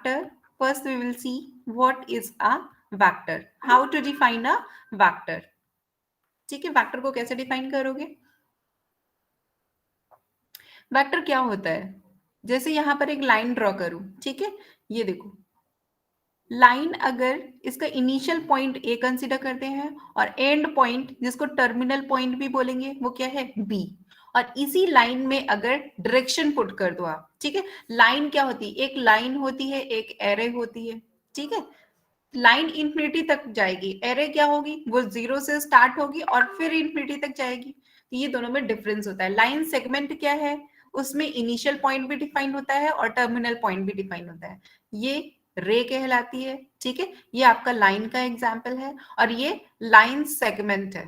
vector, first we will see what is a vector, how to define a vector. ठीक है, vector को कैसे define करोगे? Vector क्या होता है? जैसे यहां पर एक लाइन ड्रॉ करूं, ठीक है, ये देखो लाइन, अगर इसका इनिशियल पॉइंट ए कंसीडर करते हैं और एंड पॉइंट जिसको टर्मिनल पॉइंट भी बोलेंगे वो क्या है? बी, और इसी लाइन में अगर डायरेक्शन पुट कर दो आप, ठीक है, लाइन क्या होती है? एक लाइन होती है, एक एरे होती है, ठीक है, लाइन इंफिनिटी तक जाएगी, एरे क्या होगी? वो जीरो से स्टार्ट होगी और फिर इंफिनिटी तक जाएगी। तो ये दोनों में डिफरेंस होता है। लाइन सेगमेंट क्या है? उसमें इनिशियल पॉइंट भी डिफाइन होता है और टर्मिनल पॉइंट भी डिफाइन होता है। ये रे कहलाती है, ठीक है, ये आपका लाइन का एग्जाम्पल है और ये लाइन सेगमेंट है।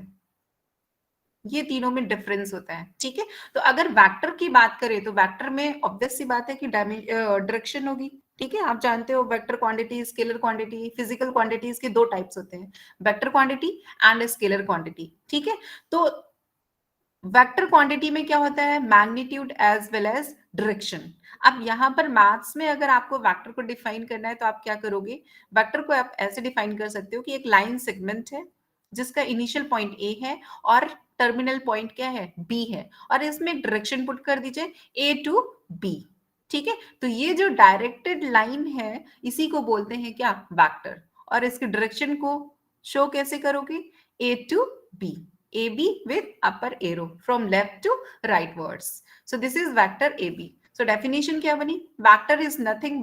ये तीनों में डिफरेंस होता है, ठीक है। तो अगर वेक्टर की बात करें तो वेक्टर में ऑब्वियस सी बात है कि डायरेक्शन होगी, ठीक है। आप जानते हो vector quantity, scalar quantity, physical quantities के दो टाइप्स होते हैं, vector quantity and scalar quantity, ठीक है। तो वेक्टर क्वांटिटी में क्या होता है? Magnitude as well as direction. अब यहाँ पर मैथ्स में अगर आपको वेक्टर को डिफाइन करना है तो आप क्या करोगे? वेक्टर को आप ऐसे डिफाइन कर सकते हो कि एक लाइन सेगमेंट है जिसका इनिशियल पॉइंट ए है और टर्मिनल पॉइंट क्या है? बी है, और इसमें डायरेक्शन पुट कर दीजिए ए टू बी, ठीक है। तो ये जो डायरेक्टेड लाइन है इसी को बोलते हैं क्या? वेक्टर। और इसके डायरेक्शन को शो कैसे करोगे? A to B, AB with upper arrow from left to rightwards. So this is vector AB. So definition क्या बनी? Vector is nothing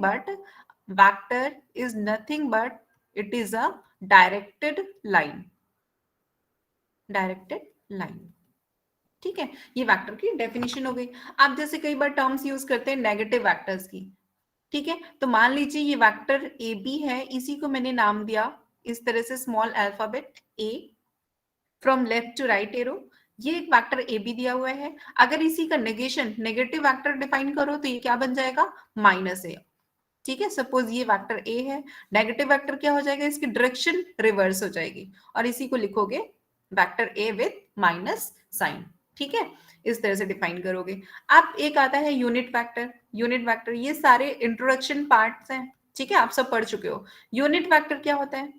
but it is a directed line. Directed line. ठीक है, ये vector की definition हो गई। आप जैसे कई बार टर्म्स यूज करते हैं नेगेटिव वेक्टर्स की, ठीक है, तो मान लीजिए ये वेक्टर ए बी है, इसी को मैंने नाम दिया इस तरह से small alphabet A from left to right arrow. ये एक वेक्टर ए बी दिया हुआ है। अगर इसी का नेगेशन, नेगेटिव वेक्टर डिफाइन करो तो ये क्या बन जाएगा? माइनस ए, ठीक है। सपोज ये वेक्टर ए है, नेगेटिव वेक्टर क्या हो जाएगा? इसकी डायरेक्शन रिवर्स हो जाएगी और इसी को लिखोगे vector A with minus sign, ठीक है, इस तरह से डिफाइन करोगे। अब एक आता है यूनिट वेक्टर। यूनिट वेक्टर ये सारे इंट्रोडक्शन पार्ट्स हैं, ठीक है, आप सब पढ़ चुके हो। यूनिट वेक्टर क्या होता है?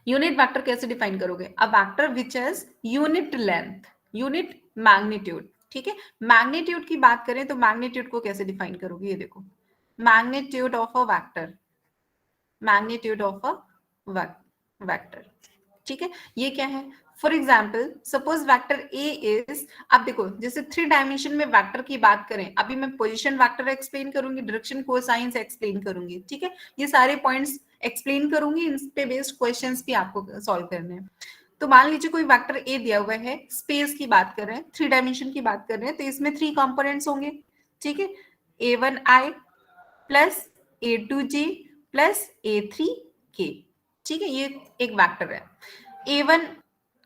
यूनिट वेक्टर कैसे डिफाइन करोगे? अ vector which has unit length, unit magnitude, ठीक है। मैग्नीट्यूड की बात करें तो मैग्नीट्यूड को कैसे डिफाइन करोगे? ये देखो, magnitude of a vector, magnitude of a vector, ठीक है, ये क्या है? For example suppose vector A is, अब देखो जैसे 3 डायमेंशन में वेक्टर की बात करें, अभी मैं पोजीशन वेक्टर एक्सप्लेन करूंगी, डायरेक्शन कोसाइंस एक्सप्लेन करूंगी, ठीक है, ये सारे पॉइंट्स एक्सप्लेन करूंगी, इन पे बेस्ड क्वेश्चंस भी आपको सॉल्व करने हैं। तो मान लीजिए कोई वेक्टर ए दिया हुआ है, स्पेस की बात कर रहे हैं, 3 डायमेंशन की बात कर रहे हैं, तो इसमें 3 कंपोनेंट्स होंगे, ठीक है, a1i plus a2j plus a3k, ठीक है, ये एक वेक्टर है। a1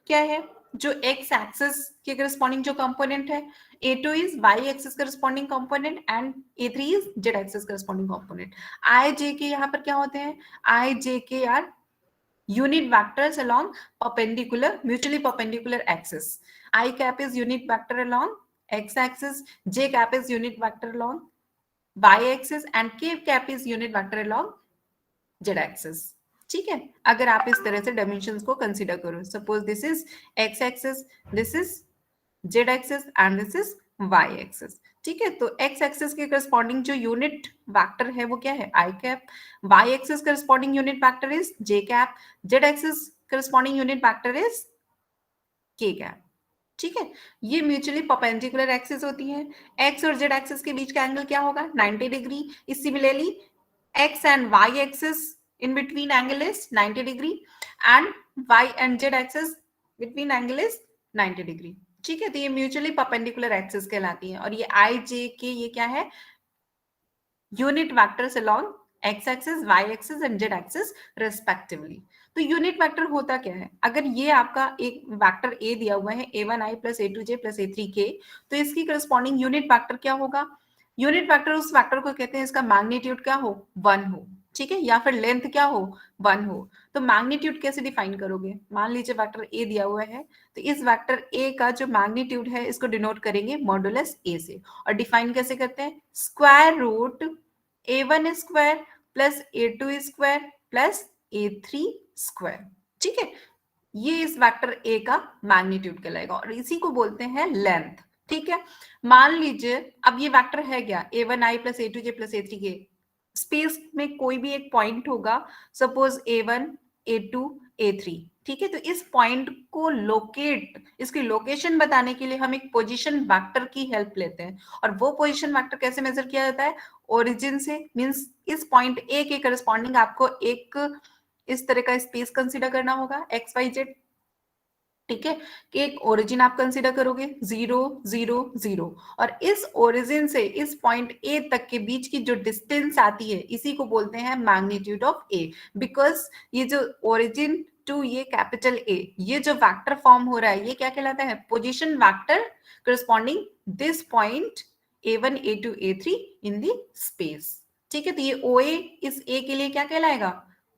क्या है? जो x एक्सिस के करस्पॉन्डिंग जो कंपोनेंट है, a2 is y axis corresponding component and a3 is z axis corresponding component. i j के यहाँ पर क्या होते हैं? i j के are unit vectors along perpendicular, mutually perpendicular axis. I cap is unit vector along x axis, j cap is unit vector along y axis and k cap is unit vector along z axis, ठीक है। अगर आप इस तरह से dimensions को consider करो, suppose this is x axis, this is z axis and this is y axis, ठीक है। तो x एक्सिस के करस्पॉन्डिंग जो यूनिट वेक्टर है वो क्या है? i cap. y axis corresponding unit vector is j cap. z axis corresponding unit vector is k cap, ठीक है। ये म्यूचुअली परपेंडिकुलर एक्सिस होती है। x और z एक्सिस के बीच का एंगल क्या होगा? 90 degree. Similarly x and y axis in between angle is 90 degree and y and z axis between angle is 90 degree, ठीक है। तो ये म्यूचुअली परपेंडिकुलर एक्सिस कहलाती है और ये i j k ये क्या है? Unit vectors along x axis, y axis and z axis respectively. तो यूनिट वेक्टर होता क्या है? अगर ये आपका एक वेक्टर a दिया हुआ है a1i plus a2j plus a3k, तो इसकी करस्पॉन्डिंग यूनिट वेक्टर क्या होगा? यूनिट वेक्टर उस वेक्टर को कहते हैं इसका मैग्नीट्यूड क्या हो? 1 हो, ठीक है, या फिर लेंथ क्या हो, 1 हो। तो मैग्नीट्यूड कैसे डिफाइन करोगे? मान लीजिए वेक्टर ए दिया हुआ है, तो इस वेक्टर ए का जो मैग्नीट्यूड है इसको डिनोट करेंगे मॉडुलस ए से। और डिफाइन कैसे करते हैं? Square root a1 square plus a2 square plus a3 square. ठीक है, ये इस वेक्टर ए का मैग्नीट्यूड कहलाएगा और इसी को बोलते हैं लेंथ। ठीक है, मान लीजिए अब ये वेक्टर है क्या, a1i plus a2j plus a3k। Space में कोई भी एक पॉइंट होगा, सपोज a1 a2 a3। ठीक है, तो इस पॉइंट को लोकेट, इसकी लोकेशन बताने के लिए हम एक पोजीशन वेक्टर की हेल्प लेते हैं। और वो पोजीशन वेक्टर कैसे मेजर किया जाता है? ओरिजिन से, मींस इस पॉइंट ए के करस्पॉन्डिंग आपको एक इस तरह का स्पेस कंसीडर करना होगा एक्स वाई जेड। ठीक है, कि एक ओरिजिन आप कंसीडर करोगे 0 0 0 और इस ओरिजिन से इस पॉइंट ए तक के बीच की जो डिस्टेंस आती है इसी को बोलते हैं मैग्नीट्यूड ऑफ ए। बिकॉज ये जो ओरिजिन टू ये कैपिटल ए, ये जो वेक्टर फॉर्म हो रहा है ये क्या कहलाता है? Position vector corresponding this point a1 a2 a3 in the space. ठीक है, तो ये ओ ए इस ए के लिए क्या कहलाएगा?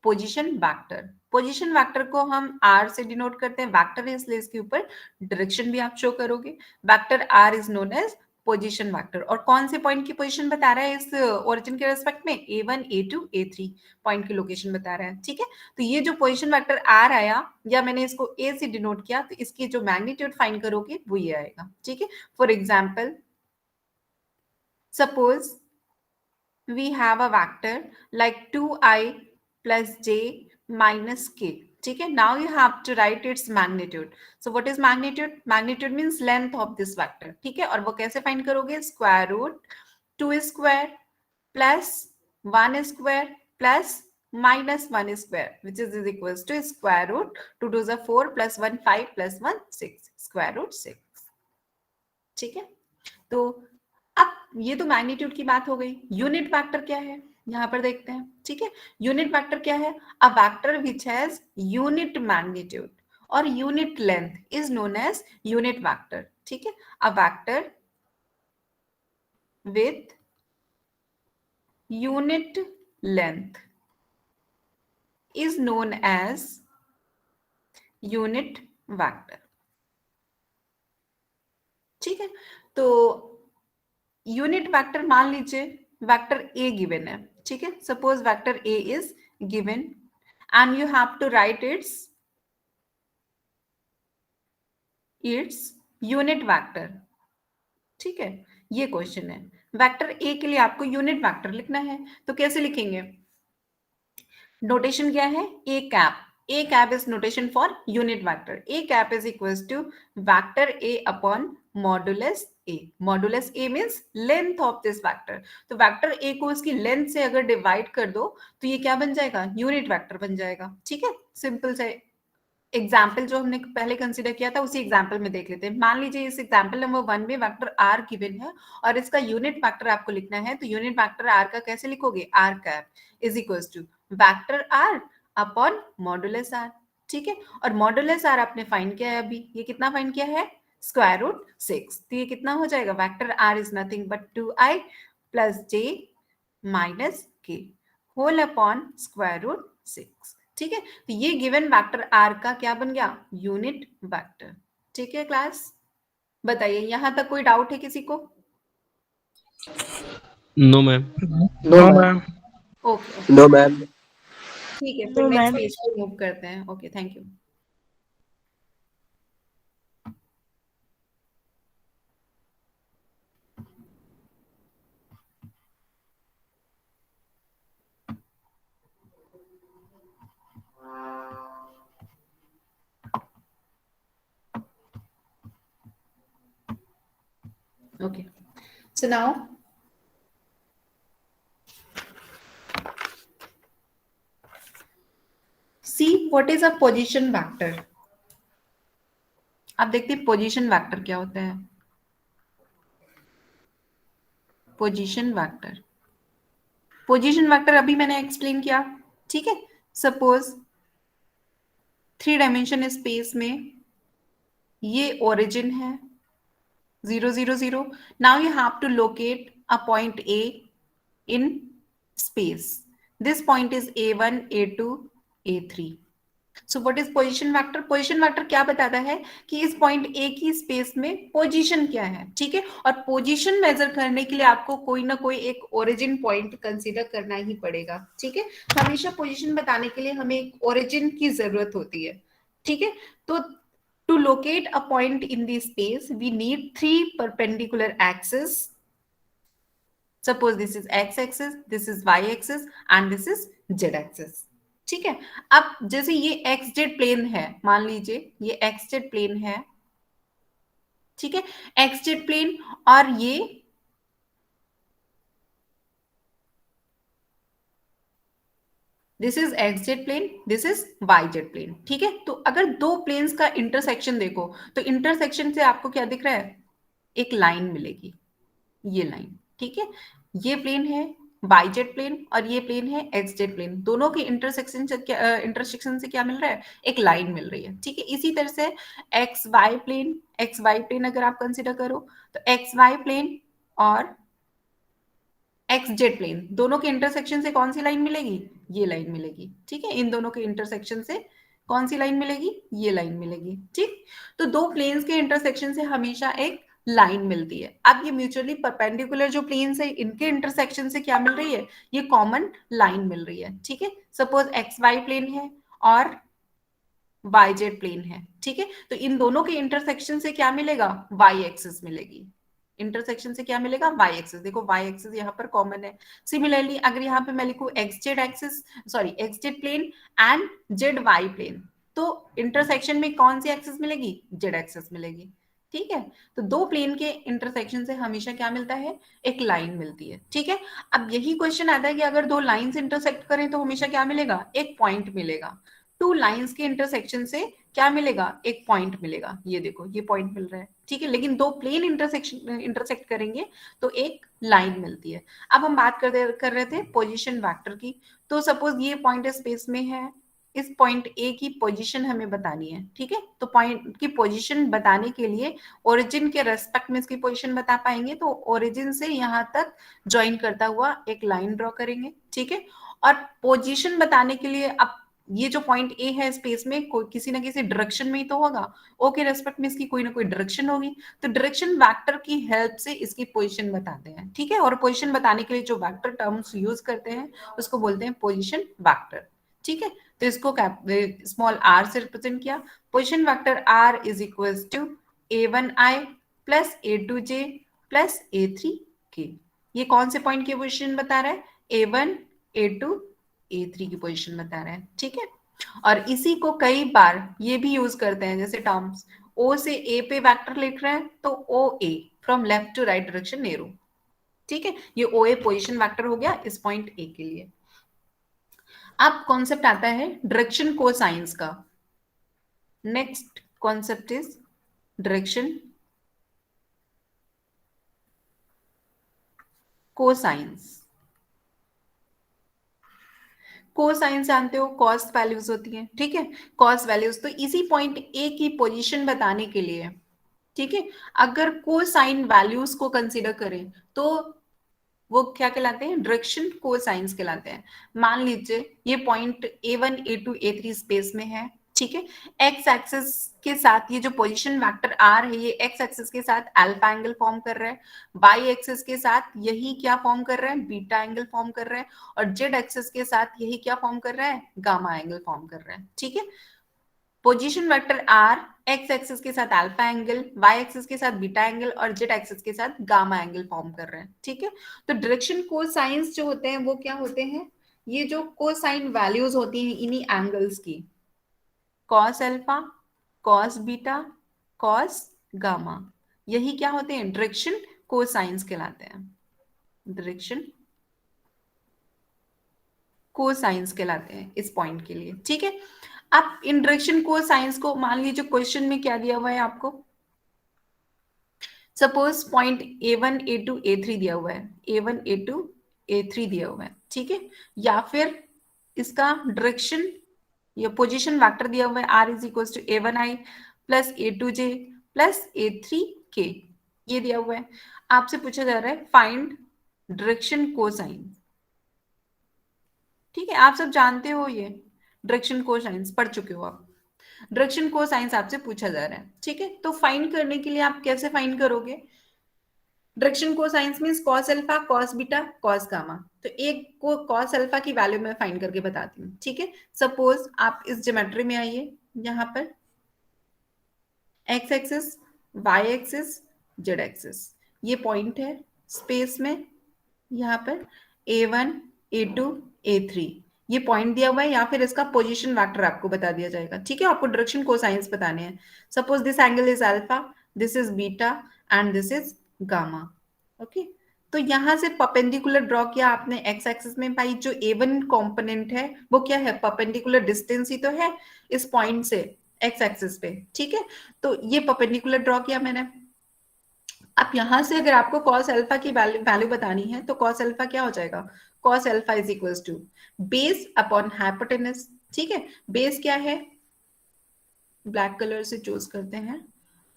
Position vector. पोजीशन वेक्टर को हम आर से डिनोट करते हैं, वेक्टर है इसलिए इसके ऊपर डायरेक्शन भी आप शो करोगे। Vector R is known as position vector. और कौन से पॉइंट की पोजीशन बता रहा है इस ओरिजिन के रेस्पेक्ट में? a1 a2 a3 पॉइंट की लोकेशन बता रहा है। ठीक है, तो ये जो पोजीशन वेक्टर आर आया या मैंने इसको ए से डिनोट किया, तो इसकी जो मैग्नीट्यूड फाइंड करोगे वो ये आएगा। ठीक है, for example suppose we have a vector like 2i plus j minus k. ठीक है, now you have to write its magnitude. So what is magnitude? Magnitude means length of this vector. ठीक है, और वो कैसे फाइंड करोगे? Square root 2 square plus 1 square plus minus 1 square which is equals to square root 2 to the 4 plus 1 5 plus 1 6 square root 6। ठीक है, तो अब ये तो मैग्नीट्यूड की बात हो गई। यूनिट वेक्टर क्या है यहां पर देखते हैं। ठीक है, यूनिट वेक्टर क्या है? A vector which has unit magnitude और unit length is known as unit vector. ठीक है, a vector with unit length is known as unit vector. ठीक है, तो यूनिट वेक्टर मान लीजिए वेक्टर ए गिवन है। ठीक है, suppose vector A is given and you have to write its unit vector. ठीक है, ये क्वेश्चन है। वेक्टर ए के लिए आपको यूनिट वेक्टर लिखना है, तो कैसे लिखेंगे? नोटेशन क्या है? A cap. A cap is notation for unit vector. A cap is equals to vector A upon modulus A. Modulus A means length of this vector. तो वेक्टर ए को इसकी लेंथ से अगर डिवाइड कर दो तो ये क्या बन जाएगा? यूनिट वेक्टर बन जाएगा। ठीक है, सिंपल से एग्जाम्पल जो हमने पहले कंसीडर किया था उसी एग्जाम्पल में देख लेते हैं। मान लीजिए इस एग्जाम्पल नंबर 1 में वेक्टर आर गिवन है और इसका यूनिट वेक्टर आपको लिखना है, तो यूनिट वेक्टर आर का कैसे लिखोगे? R cap is equals to vector R upon modulus R. ठीक है, और मॉडुलस आर आपने फाइंड किया है अभी, ये कितना फाइंड किया है? Square root 6। तो ये कितना हो जाएगा? Vector R is nothing but 2i plus j minus k whole upon square root 6। ठीक है, तो ये गिवन वेक्टर आर का क्या बन गया? Unit vector. ठीक है क्लास, बताइए यहां तक कोई डाउट है किसी को? No ma'am. No ma'am. Okay, no ma'am. ठीक है, फिर नेक्स्ट पेज पे मूव करते हैं। Okay, thank you. Okay, so now see what is a position vector। अब देखते हैं पोजीशन वेक्टर क्या होता है। पोजीशन वेक्टर, पोजीशन वेक्टर अभी मैंने एक्सप्लेन किया। ठीक है, सपोज 3 डायमेंशन स्पेस में ये ओरिजिन है 0 0 0। Now you have to locate a point A in space। This point is a1, a2, a3. So what is position vector? Position vector क्या बताता है कि इस पॉइंट ए की स्पेस में पोजीशन क्या है, ठीक है। और पोजीशन मेजर करने के लिए आपको कोई ना कोई एक ओरिजिन पॉइंट कंसीडर करना ही पड़ेगा, ठीक है। हमेशा पोजीशन बताने के लिए हमें एक ओरिजिन की जरूरत होती है, ठीक है। तो to locate a point in the space we need 3 perpendicular axis. Suppose this is X axis, this is Y axis and this is Z axis, ठीक है। अब जैसे ये एक्स जेड प्लेन है, मान लीजिए ये एक्स जेड प्लेन है, ठीक है, एक्स जेड प्लेन, और ये this is X Z plane, this is Y Z plane, ठीक है। तो अगर दो प्लेन्स का इंटरसेक्शन देखो तो इंटरसेक्शन से आपको क्या दिख रहा है? एक लाइन मिलेगी, ये लाइन, ठीक है। ये प्लेन है वाई जेड प्लेन और ये प्लेन है एक्स जेड प्लेन, दोनों के इंटरसेक्शन से क्या मिल रहा है? एक लाइन मिल रही है, ठीक है। इसी तरह से एक्स वाई प्लेन अगर आप कंसिडर करो तो एक्स वाई प्लेन और एक्स जेड प्लेन दोनों के इंटरसेक्शन से कौन सी लाइन मिलेगी? ये लाइन मिलेगी, ठीक है। इन दोनों के इंटरसेक्शन से कौन सी लाइन मिलेगी? ये लाइन मिलेगी, ठीक। तो दो प्लेन्स के इंटरसेक्शन से हमेशा एक लाइन मिलती है। अब ये म्यूचुअली परपेंडिकुलर जो प्लेन्स है इनके इंटरसेक्शन से क्या मिल रही है? ये कॉमन लाइन मिल रही है, ठीक है। सपोज एक्स वाई प्लेन है और वाई जेड प्लेन है, ठीक है। तो इन दोनों के इंटरसेक्शन से क्या मिलेगा? वाई एक्सिस मिलेगी। इंटरसेक्शन से क्या मिलेगा? Y axis. देखो वाई एक्सिस यहाँ पर कॉमन है। सिमिलरली अगर यहाँ पे मैं लिखूं X Z axis, sorry X Z plane and Z Y plane, तो इंटरसेक्शन में कौन सी एक्सिस मिलेगी? जेड एक्सिस मिलेगी, ठीक है। तो दो प्लेन के इंटरसेक्शन से हमेशा क्या मिलता है? एक लाइन मिलती है, ठीक है। अब यही क्वेश्चन आता है कि अगर दो लाइंस इंटरसेक्ट करें तो हमेशा क्या मिलेगा? एक पॉइंट मिलेगा। टू लाइंस के इंटरसेक्शन से क्या मिलेगा? एक पॉइंट मिलेगा। ये देखो ये पॉइंट मिल रहा है, ठीक है। लेकिन दो प्लेन इंटरसेक्ट करेंगे तो एक लाइन मिलती है। अब हम बात कर रहे थे पोजीशन वेक्टर की। तो सपोज ये पॉइंट स्पेस में है, इस पॉइंट ए की पोजीशन हमें बतानी है, ठीक है। तो पॉइंट की पोजीशन बताने के लिए ओरिजिन के रेस्पेक्ट में इसकी पोजीशन बता पाएंगे तो ओरिजिन से यहाँ तक ज्वाइन करता हुआ एक लाइन ड्रॉ करेंगे, ठीक है। और पोजीशन बताने के लिए अब ये जो पॉइंट ए है स्पेस में कोई किसी ना किसी डायरेक्शन में ही तो होगा, ओ के रेस्पेक्ट में इसकी कोई ना कोई डायरेक्शन होगी। तो डायरेक्शन वेक्टर की हेल्प से इसकी पोजीशन बताते हैं, ठीक है। और पोजीशन बताने के लिए जो वेक्टर टर्म्स यूज करते हैं उसको बोलते हैं पोजीशन वेक्टर, ठीक है। तो इसको स्मॉल आर से रिप्रेजेंट किया। Position vector R is equal to a1i plus a2j plus a3k। ये कौन से पॉइंट की पोजीशन बता रहा है? a1, a2, a3 की पोजीशन बता रहा है, ठीक है। और इसी को कई बार ये भी यूज करते हैं, जैसे टर्म्स ओ से ए पे वेक्टर लिख रहे हैं तो O A from left to right direction arrow, ठीक है। ये ओ ए पोजिशन वेक्टर हो गया इस पॉइंट ए के लिए। अब कॉन्सेप्ट आता है डायरेक्शन कोसाइंस का। Next concept is direction cosines. Cosine जानते हो, कॉस वैल्यूज होती हैं, ठीक है। कॉस वैल्यूज तो इसी पॉइंट ए की पोजीशन बताने के लिए, ठीक है, अगर कोसाइन वैल्यूज को कंसीडर करें तो वो क्या कहलाते हैं? डायरेक्शन कोसाइंस कहलाते हैं। मान लीजिए ये point a1, a2, a3 space में है, ठीक है। एक्स एक्सिस के साथ ये जो पोजीशन वेक्टर आर है ये एक्स एक्सिस के साथ अल्फा एंगल फॉर्म कर रहा है, वाई एक्सिस के साथ यही क्या फॉर्म कर रहा है? बीटा एंगल फॉर्म कर रहा है, और जेड एक्सिस के साथ यही क्या फॉर्म कर रहा है? गामा एंगल फॉर्म कर रहा है, ठीक है। Position vector R X axis के साथ अल्फा एंगल, वाई एक्सिस के साथ बीटा एंगल और जेड एक्सिस के साथ गामा एंगल फॉर्म कर रहे हैं, ठीक है। तो डायरेक्शन कोसाइंस जो होते हैं वो क्या होते हैं? ये जो कोसाइन वैल्यूज होती हैं इन्हीं एंगल्स की, cos alpha, cos beta, cos gamma, यही क्या होते हैं? डायरेक्शन कोसाइंस कहलाते हैं। डायरेक्शन कोसाइंस कहलाते हैं इस पॉइंट के लिए, ठीक है। अब इन डायरेक्शन कोसाइंस को मान लीजिए क्वेश्चन में क्या दिया हुआ है आपको। Suppose point a1, a2, a3 दिया हुआ है, a1, a2, a3 दिया हुआ है, ठीक है। या फिर इसका डायरेक्शन या पोजीशन वेक्टर दिया हुआ है r is equal to a1i plus a2j plus a3k, ये दिया हुआ है। आपसे पूछा जा रहा है फाइंड डायरेक्शन कोसाइन। ठीक है, आप सब जानते हो ये डायरेक्शन कोसाइंस पढ़ चुके हो आप। डायरेक्शन कोसाइंस आपसे पूछा जा रहा है, ठीक है। तो फाइंड करने के लिए आप कैसे फाइंड करोगे? Direction cosines means cos alpha, cos beta, cos gamma. तो एक को कॉस अल्फा की वैल्यू मैं फाइंड करके बताती हूँ, ठीक है। सपोज आप इस ज्योमेट्री में आइए, यहाँ पर X axis, Y axis, Z axis, ये पॉइंट है स्पेस में, यहाँ पर A1, A2, A3 ये पॉइंट दिया हुआ है, या फिर इसका पोजीशन वेक्टर आपको बता दिया जाएगा, ठीक है। आपको डायरेक्शन कोसाइंस बताने हैं। Suppose this angle is alpha, this is beta and this is gamma. Okay, तो यहां से परपेंडिकुलर ड्रॉ किया आपने एक्स एक्सिस में। भाई जो A1 कंपोनेंट है वो क्या है? परपेंडिकुलर डिस्टेंस ही तो है इस पॉइंट से एक्स एक्सिस पे, ठीक है। तो ये परपेंडिकुलर ड्रॉ किया मैंने। अब यहां से अगर आपको कॉस अल्फा की वैल्यू बतानी है तो कॉस अल्फा क्या हो जाएगा? Cos alpha is equals to base upon hypotenuse, ठीक है। बेस क्या है? ब्लैक कलर से चूज करते हैं।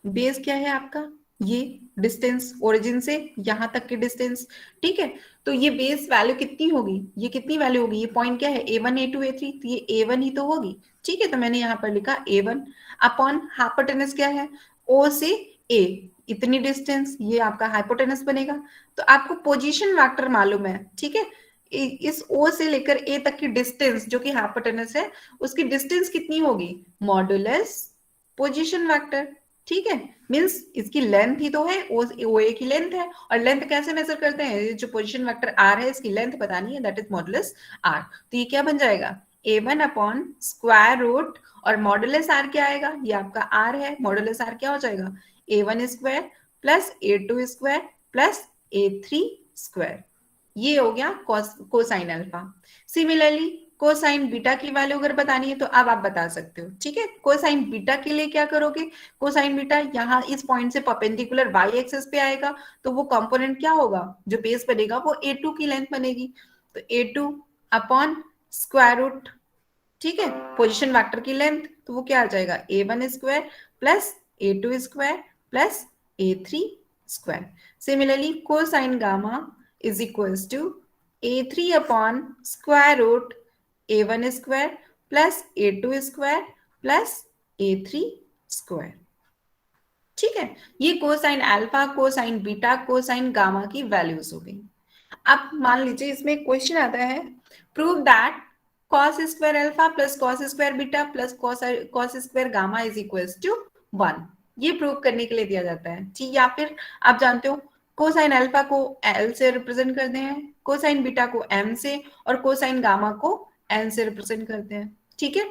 बेस क्या है आपका? ये डिस्टेंस ओरिजिन से यहां तक की डिस्टेंस, ठीक है। तो ये बेस वैल्यू कितनी होगी? ये कितनी वैल्यू होगी? ये पॉइंट क्या है? A1, A2, A3, तो ये A1 ही तो होगी, ठीक है। तो मैंने यहां पर लिखा A1 अपॉन हाइपोटेनस क्या है? O से A, इतनी डिस्टेंस, ये आपका हाइपोटेनस बनेगा। तो आपको पोजीशन वेक्टर मालूम है, ठीक है। इस O से लेकर A तक की डिस्टेंस जो कि हाइपोटेनस है, उसकी डिस्टेंस कितनी होगी? मॉडुलस पोजीशन वेक्टर, ठीक है। मींस इसकी लेंथ ही तो है, ओ ए की लेंथ है। और लेंथ कैसे मेजर करते हैं? जो पोजीशन वेक्टर आर है इसकी लेंथ बतानी है, दैट इज मॉडुलस आर। तो ये क्या बन जाएगा? A1 अपॉन स्क्वायर रूट, और मॉडुलस आर क्या आएगा? ये आपका आर है, मॉडुलस आर क्या हो जाएगा? A1 square plus A2 square plus A3 square. ये हो गया cosine alpha. Similarly cosine beta की वैल्यू अगर बतानी है तो अब आप बता सकते हो, ठीक है। कोसाइन बीटा के लिए क्या करोगे? कोसाइन बीटा यहाँ इस पॉइंट से परपेंडिकुलर वाई एक्सिस पे आएगा, तो वो कंपोनेंट क्या होगा? जो बेस बनेगा वो A2 की लेंथ बनेगी। तो A2 अपॉन स्क्वायर रूट, ठीक है, पोजीशन वेक्टर की लेंथ, तो वो क्या आ जाएगा? A1 square plus A2 square plus A3 square. Similarly cosine gamma is equals to A3 upon square root A1 square plus A2 square plus A3 square, ठीक है। ये cosine alpha, cosine beta, cosine gamma की values हो गई। अब मान लीजिए इसमें क्वेश्चन आता है, prove that cos square alpha plus cos square beta plus cos square gamma is equals to 1। ये प्रूव करने के लिए दिया जाता है, ठीक। या फिर आप जानते हो कोसाइन अल्फा को L से रिप्रेजेंट करते हैं, कोसाइन बीटा को M से, और कोसाइन गामा को N से रिप्रेजेंट करते हैं, ठीक है।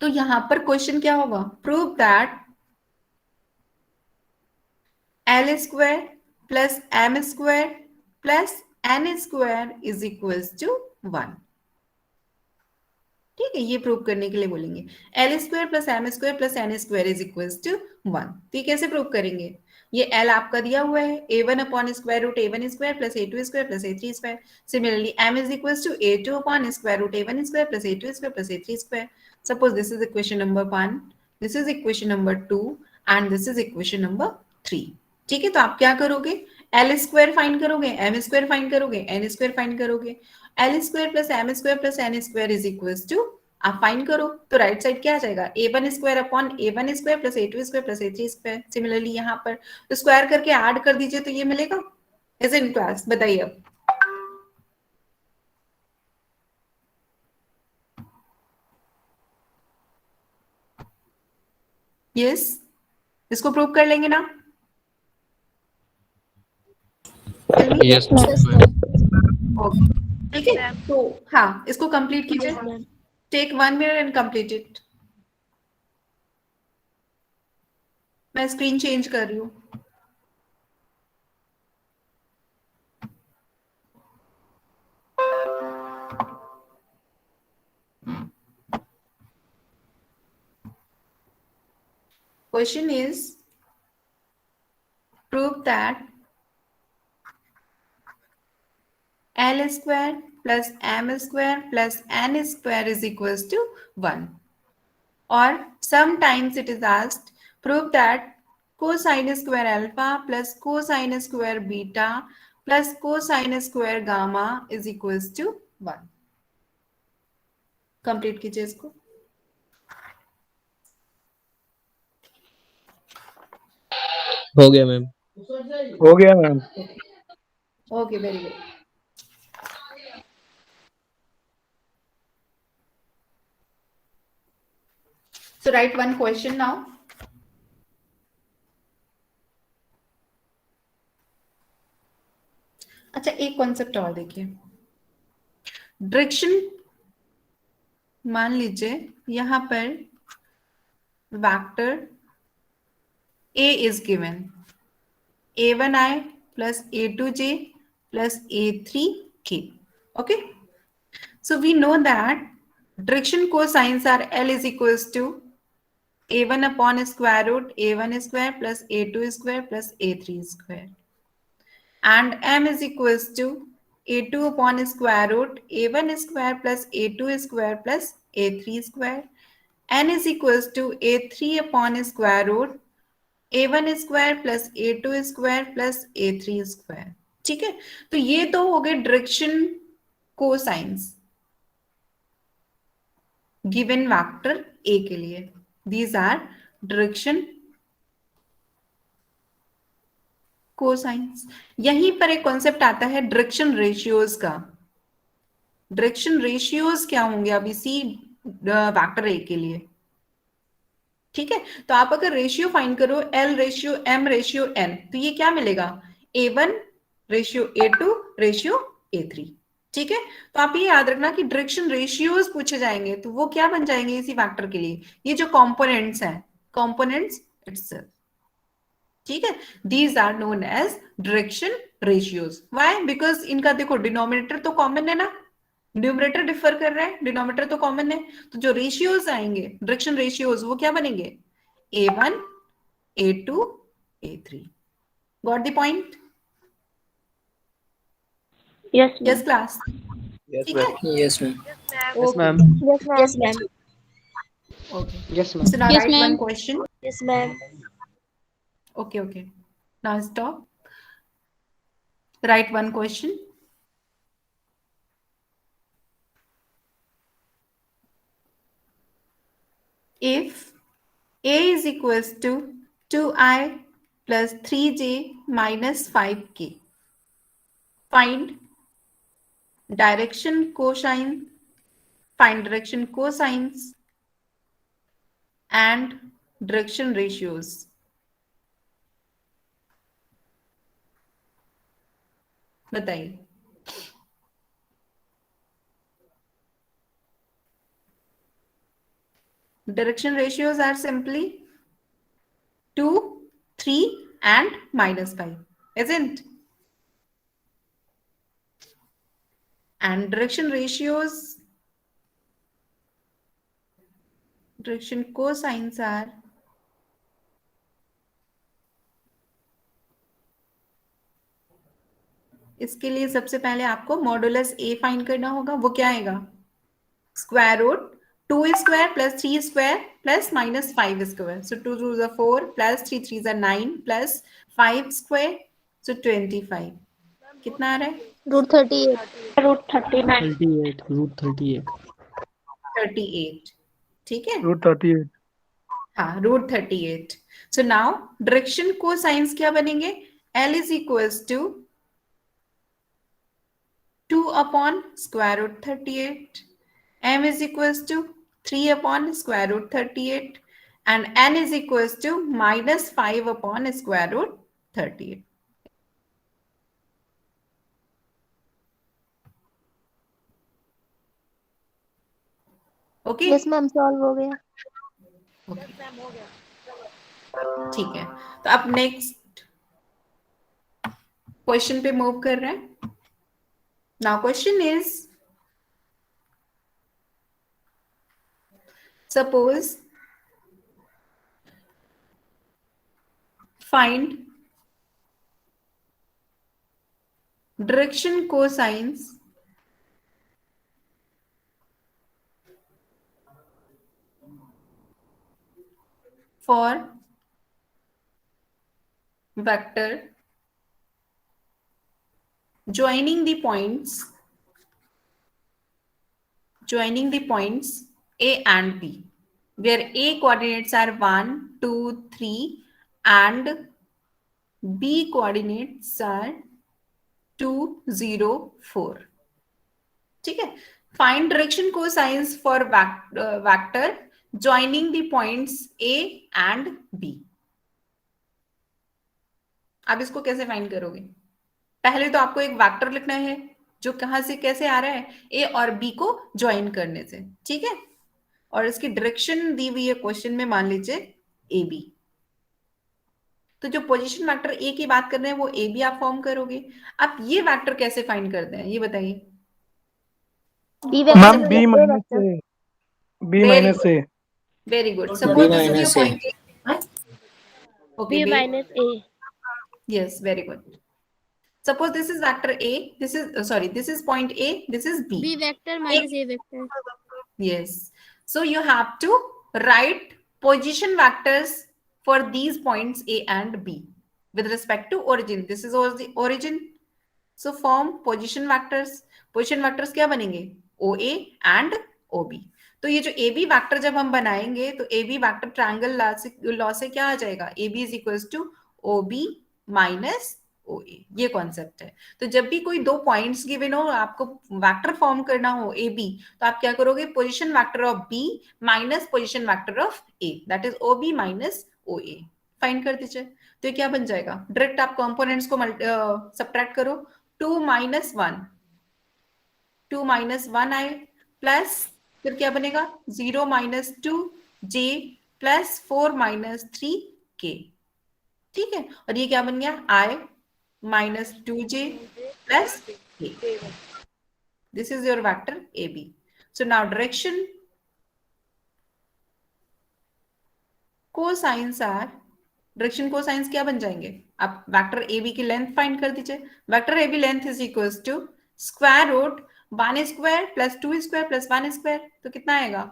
तो यहां पर क्वेश्चन क्या होगा? Prove that L square plus M square plus N square is equals to 1, ठीक है। ये प्रूव करने के लिए बोलेंगे L square plus M square plus N square is equals to 1। तो ये कैसे प्रूव करेंगे? ये L आपका दिया हुआ है, A1 upon square root A1 square plus A2 square plus A3 square. Similarly M is equals to A2 upon square root A1 square plus A2 square plus A3 square. Suppose this is equation number 1, this is equation number 2 and this is equation number 3, ठीक है। तो आप क्या करोगे? L square find करोगे, M square find करोगे, N square find करोगे। L square plus M square plus N square is equals to, आप फाइंड करो तो राइट साइड क्या आ जाएगा? A1 square upon A1 square plus A2 square plus A3 square. Similarly यहाँ पर तो स्क्वायर करके ऐड कर दीजिए तो ये मिलेगा। Is in class? बताइए अब। यस, इसको प्रूव कर लेंगे ना? यस ठीक है, तो हाँ इसको कंप्लीट कीजिए। Take 1 minute and complete it. मैं स्क्रीन चेंज कर रही हूँ। Question is, prove that L square plus M square plus N square is equals to 1. Or sometimes it is asked, prove that cosine square alpha plus cosine square beta plus cosine square gamma is equals to 1. Complete कीजिए इसको। हो गया ma'am. हो गया ma'am. Okay, very good. So write one question now. अच्छा, एक concept और देखिए। डायरेक्शन, मान लीजिए यहां पर vector A is given a1i plus a2j plus a3k. Okay, so we know that direction cosines are L is equals to a1 upon square root a1 square plus a2 square plus a3 square, and m is equals to a2 upon square root a1 square plus a2 square plus a3 square, n is equals to a3 upon square root a1 square plus a2 square plus a3 square. ठीक है, तो ये तो हो गए direction cosines given vector A के लिए। These are direction cosines. यहीं पर एक कॉन्सेप्ट आता है डायरेक्शन रेशियोज का। डायरेक्शन रेशियोज क्या होंगे अब इसी वेक्टर ए के लिए? ठीक है, तो आप अगर रेशियो फाइंड करो L ratio M ratio N, तो ये क्या मिलेगा? A1 ratio A2 ratio A3। ठीक है, तो आप ये याद रखना कि डायरेक्शन रेशियोज पूछे जाएंगे तो वो क्या बन जाएंगे इसी वेक्टर के लिए? ये जो कंपोनेंट्स हैं, कंपोनेंट्स इटसेल्फ। ठीक है, these are known as direction ratios. Why? Because इनका देखो डिनोमिनेटर तो कॉमन है ना, न्यूमरेटर डिफर कर रहा है, डिनोमिनेटर तो कॉमन है, तो जो रेशियोज आएंगे डायरेक्शन रेशियोज वो क्या बनेंगे? A1 A2 A3। Got the point? Yes, yes ma'am. Class? Yes ठीक मैम। है, Yes ma'am. Yes ma'am. Yes, ma'am. Yes, ma'am. Okay. Yes So now ma'am. Yes, write one ma'am. question. Yes, ma'am. Okay, okay. Now stop. Write one question. If A is equals to 2i plus 3j minus 5k, find direction cosine, find direction cosines and direction ratios. बताइए। Direction ratios are simply 2, 3 and minus 5, isn't? And direction ratios, direction cosines are इसके लिए सबसे पहले आपको modulus ए find करना होगा। वो क्या आएगा? Square root 2 square plus 3 square plus minus 5 square, so 2 2 is 4 plus 3 3 is 9 plus 5 square, so 25। कितना आ रहा है? Root 38. Root 39. 38 रूट 38। 38। ठीक है, रूट 38। हाँ, root 38। So now direction cosines क्या बनेंगे? L is equals to 2 upon square root 38, m is equals to 3 upon square root 38, and n is equals to minus 5 upon square root 38. Okay, Yes, ma'am. Solve हो गया. ठीक है, तो अब next question पे move कर रहे हैं। Now question is, suppose find direction cosines for vector joining the points joining the points A and B, where A coordinates are 1, 2, 3 and B coordinates are 2, 0, 4. ठीक है. Find direction cosines for vector joining the points A and B. आप इसको कैसे find करोगे? पहले तो आपको एक वेक्टर लिखना है जो कहां से कैसे आ रहा है, ए और बी को ज्वाइन करने से. ठीक है. और इसकी डायरेक्शन दी हुई है क्वेश्चन में, मान लीजिए ए बी. तो जो पोजीशन वेक्टर ए की बात कर रहे हैं वो ए बी आप फॉर्म करोगे. आप ये वेक्टर कैसे फाइंड करते हैं ये बताइए. Ma'am B minus A. B minus A. Very good. Suppose this is your point A. Okay, B minus A. yes, very good. Suppose this is vector A, this is this is point A, this is B. B vector minus A vector. Yes. So you have to write position vectors for these points A and B with respect to origin. This is the origin. So form position vectors. Position vectors क्या बनेंगे? OA and OB. तो ये जो AB vector जब हम बनाएंगे तो AB vector triangle law से क्या आ जाएगा? AB is equals to OB minus OA. ये कॉन्सेप्ट है. तो जब भी कोई दो पॉइंट्स गिवन हो, आपको वेक्टर फॉर्म करना हो AB, तो आप क्या करोगे? Position vector of B minus position vector of A, that is OB minus OA. Find कर दीजिए. तो ये क्या बन जाएगा? डायरेक्ट आप कंपोनेंट्स को सब्ट्रैक्ट करो. 2 minus 1, 2 minus 1 आए प्लस फिर क्या बनेगा? 0 minus 2 J plus 4 minus 3 K. ठीक है. और ये क्या बन गया? I minus 2J plus K. This is your vector AB. So now direction cosines are, direction cosines क्या बन जाएंगे? आप वेक्टर AB की लेंथ फाइंड कर दीजिए. Vector AB length is equals to square root 1 square plus 2 square plus 1 square. तो कितना आएगा?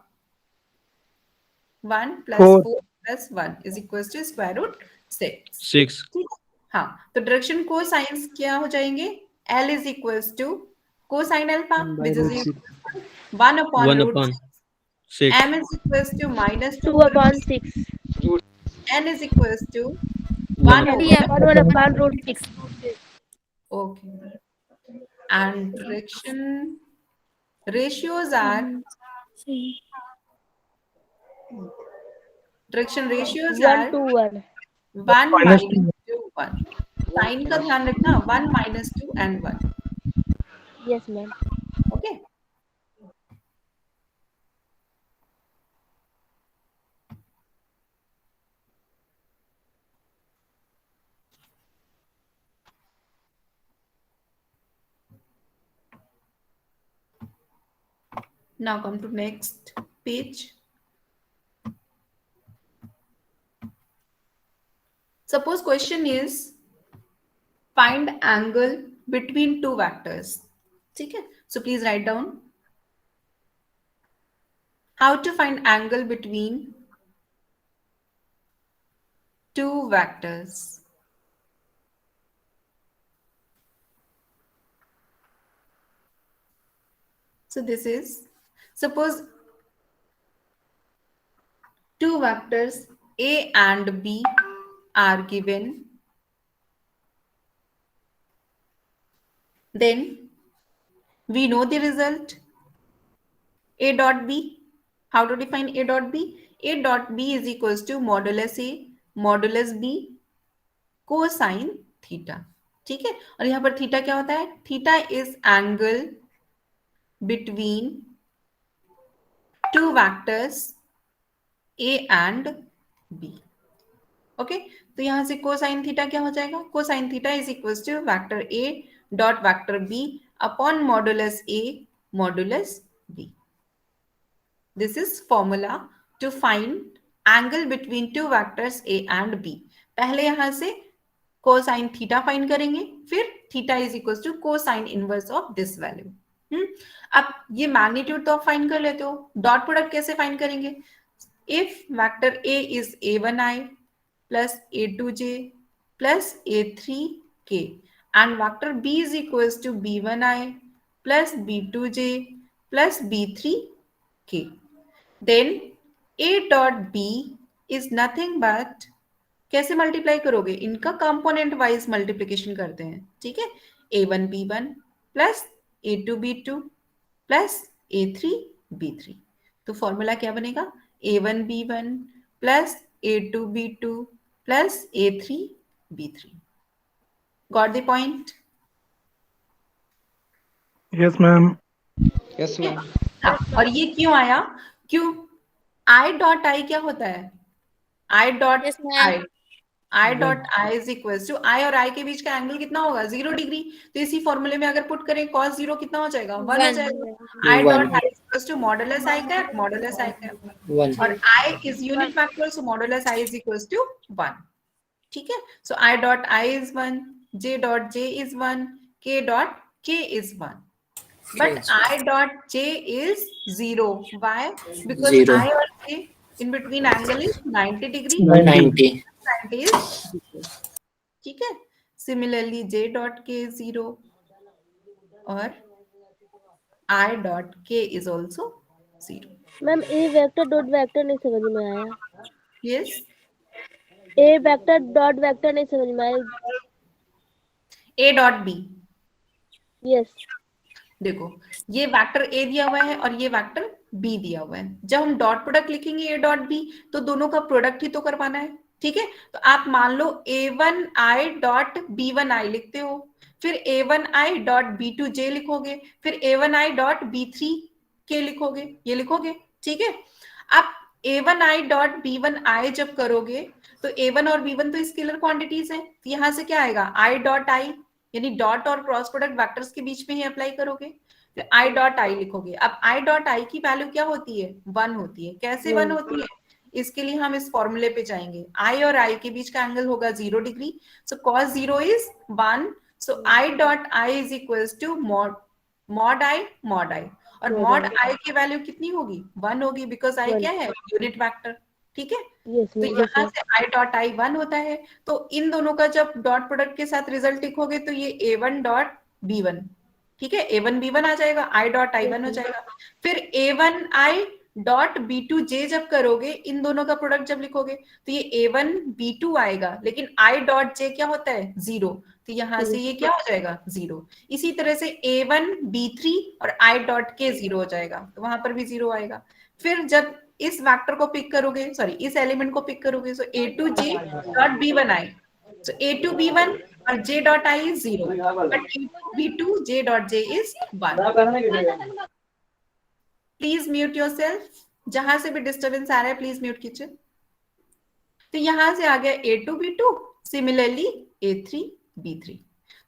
1 plus 4 plus 1 is equals to square root 6. हाँ, तो डायरेक्शन कोसाइंस क्या हो जाएंगे? L is equals to cosine alpha which is 1 upon root 6. M is equals to minus 2 upon 6. N is equals to 1 upon root 6. Okay. And direction ratios are, direction ratios 1 are to 1. 1 minus 2 1. Sign का ध्यान रखना. 1 minus 2 and 1. Yes, ma'am. Okay. Now come to next page. Suppose question is find angle between two vectors. ठीक है. So please write down how to find angle between two vectors. So this is, suppose two vectors A and B are given, then we know the result A dot B. How to define A dot B? A dot B is equals to modulus A modulus B cosine theta. ठीक है. और यहाँ पर theta क्या होता है? Theta is angle between two vectors A and B. Okay. तो यहां से कोसाइन थीटा क्या हो जाएगा? Cosine theta is equals to vector A dot vector B upon modulus A modulus B. This is formula to find angle between two vectors A and B. पहले यहां से cosine theta find करेंगे, फिर theta is equals to cosine inverse of this value. अब ये magnitude तो आप find कर लेते हो. डॉट प्रोडक्ट कैसे फाइंड करेंगे? If vector A is A1i plus A2j plus A3k and vector B is equals to B1i plus B2j plus b3k. Then a dot b is nothing but, कैसे multiply करोगे, इनका component wise multiplication करते हैं, ठीक है, a1 b1 plus a2 b2 plus a3 b3. तो formula क्या बनेगा, a1 b1 plus a2 b2 plus a3 b3. Got the point? Yes ma'am. Yes ma'am. और ये क्यों आया, क्यों, i डॉट i क्या होता है, i dot Yes, ma'am. i, i dot i is equal to, i और i के बीच का एंगल कितना होगा, 0 डिग्री. तो इसी फॉर्मूले में अगर पुट करें cos 0 कितना हो जाएगा, 1 हो जाएगा. i dot i equal to modulus i cap, modulus i cap, और i is unit vector, so modulus i is equal to 1. ठीक है, so i dot i is 1, j dot j is 1, k dot k is 1. But I dot j is 0. Why? Because 0. I or j in between angle is 90 degree. 90. 90 is 0. ठीक है. Similarly, j dot k is 0 और I dot k is also 0. Ma'am A vector dot vector नहीं समझ में आया, Yes. ए vector dot vector नहीं समझ में आया. A dot b. यस. देखो, ये वेक्टर a दिया हुआ है और ये वेक्टर b दिया हुआ है. जब हम डॉट प्रोडक्ट लिखेंगे a डॉट b, तो दोनों का प्रोडक्ट ही तो करवाना है. ठीक है, तो आप मान लो a1i डॉट b1i लिखते हो, फिर a1i डॉट b2j लिखोगे, फिर a1i डॉट b3k लिखोगे, ये लिखोगे. ठीक है, आप a1i डॉट b1i जब करोगे तो a1 और b1 तो स्केलर क्वांटिटीज हैं, तो यहां से क्या आएगा, i डॉट i, यानी डॉट और क्रॉस प्रोडक्ट वेक्टर्स के बीच में ही अप्लाई करोगे, फिर i डॉट i लिखोगे. अब i डॉट i की वैल्यू क्या होती है, 1 होती है. कैसे 1 होती है, इसके लिए हम इस फॉर्मूले पे जाएंगे. i और i के बीच का एंगल होगा 0 degree, so cos 0 is 1, so i dot i is equals to mod i, और मॉड i की वैल्यू कितनी होगी, 1 होगी, बिकॉज i क्या है, यूनिट वेक्टर. ठीक है, यस तो मैम. यहाँ से i डॉट i 1 होता है, तो इन दोनों का जब डॉट प्रोडक्ट के साथ रिजल्ट लिखोगे तो ये a1 डॉट b1, ठीक है, a1 b1 आ जाएगा, i डॉट i 1 हो जाएगा. फिर a1 i डॉट b2j जब करोगे, इन दोनों का प्रोडक्ट जब लिखोगे तो ये a1 b2 आएगा, लेकिन i डॉट j क्या होता है, 0, तो यहाँ से ये क्या हो जाएगा, 0. इसी तरह से a1 b3 और i डॉट k 0 हो जाएगा, तो वहां पर भी 0 आएगा. फिर जब इस वेक्टर को पिक करोगे, सॉरी इस एलिमेंट को पिक करोगे, सो a2j dot b1i, so a2 b1 और j dot i is 0, but a2 b2 j dot j is 1. Please mute yourself, जहां से भी डिस्टरबेंस आ रहा है प्लीज म्यूट कीजिए. तो यहां से आ गया a2 b2, similarly a3 b3.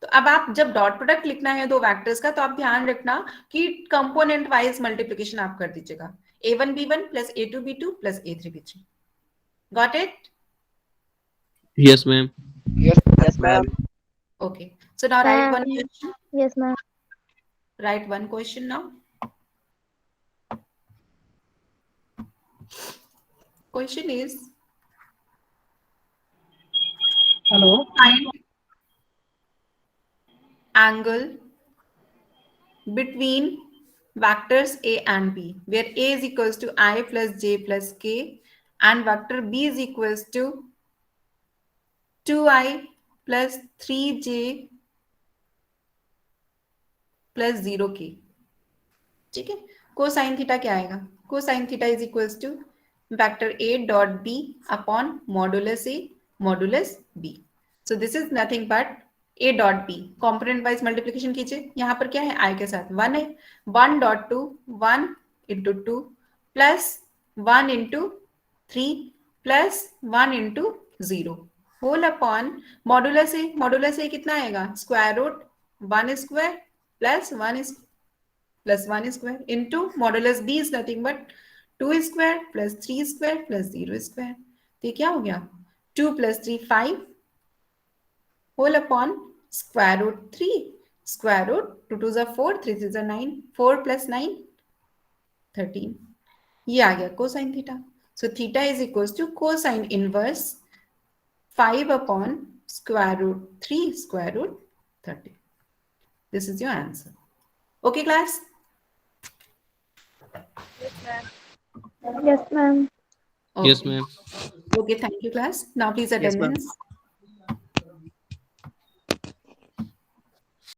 तो अब आप जब डॉट प्रोडक्ट लिखना है दो वेक्टर्स का, तो आप ध्यान रखना कि कंपोनेंट वाइज मल्टीप्लिकेशन आप कर दीजिएगा, a1 b1 plus a2 b2 plus a3 b3. Got it? Yes ma'am. Yes, ma'am. Okay, so now write Ma'am. one question. Yes, ma'am. Write one question now. Question is, hello. find angle between vectors a and b, where a is equals to I plus j plus k and vector b is equals to 2i plus 3j plus 0k. ठीक है, cosine theta क्या आएगा, cosine theta is equals to vector a dot b upon modulus a modulus b. So this is nothing but a dot b. Component wise multiplication कीजिए, यहाँ पर क्या है, i के साथ 1 है, 1 dot 2 1 into 2 plus 1 into 3 plus 1 into 0 whole upon modulus a कितना आएगा, square root 1 square plus 1 square into modulus b is nothing but 2 square plus 3 square plus 0 square. तो क्या हो गया, 2 plus 3 5 whole upon square root 3 square root 2 2 जा 4 3 3 जा 9 4 plus 9 13. ये आ गया cosine theta. So theta is equals to cosine inverse 5 upon square root 3 square root 30. This is your answer. Okay, class? Yes, ma'am. Yes, ma'am. Okay, thank you, class. Now please Yes, ma'am. attendance.